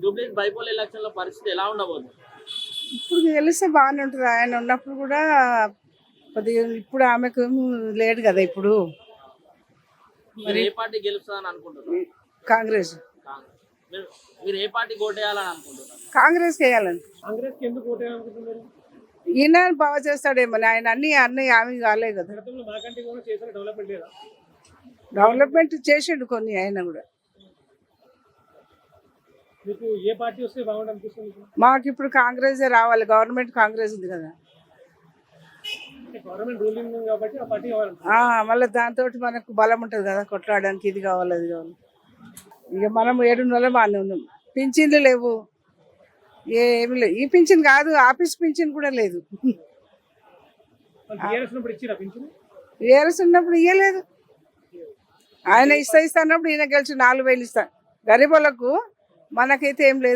జూబ్లీస్ bypoll election లో పరిస్థితి ఎలా ఉండబోతుంది? ఇప్పుడు గెలిస్తే బాగానే ఉంటుంది. ఆయన ఉన్నప్పుడు కూడా కొద్దిగా ఇప్పుడు ఆమెకు లేడు కదా ఇప్పుడు. మీరు ఏ పార్టీ గెలుస్తుందని అనుకుంటున్నారు? కాంగ్రెస్ కాంగ్రెస్. మీరు ఏ పార్టీ ఓటేయాలని అనుకుంటున్నారు? కాంగ్రెస్ వేయాలని. కాంగ్రెస్ కి ఎందుకు ఓటేయాలనుకుంటున్నారు? ఈయన బాగా చేస్తాడేమో, ఆయన అన్ని ఆమె కాలే కదా. గతంలో మాకంటే కూడా చేసిన డెవలప్మెంట్ లేదా? డెవలప్మెంట్ చేసిండు కొన్ని ఆయన కూడా. మీకు ఏ పార్టీ వస్తే బాగుంటుంది అనిపిస్తుంది? మాకు ఇప్పుడు కాంగ్రెస్ రావాలి, గవర్నమెంట్ కాంగ్రెస్ ఉంది కదా. గవర్నమెంట్ రూలింగ్ ఉంది కాబట్టి ఆ పార్టీ కావాలి. మళ్ళీ దాంతో మనకు బలం ఉంటుంది కదా కొట్లాడడానికి, ఇది కావాలి అది కావాలి. ఇక మనం 7 నెలలు బాగానే ఉన్నాం. పింఛన్లు లేవు, ఏమి లేవు. ఈ పింఛన్ కాదు, ఆఫీస్ పింఛన్ కూడా లేదు. టీఆర్ఎస్ ఉన్నప్పుడు ఇచ్చిరా పింఛను? ఏరస్ ఉన్నప్పుడు ఇవ్వలేదు. ఆయన ఇస్తా అన్నప్పుడు ఈయన గెలిచి 4,000 ఇస్తా గరీబ్ వాళ్ళకు, మనకైతే ఏం లేదు.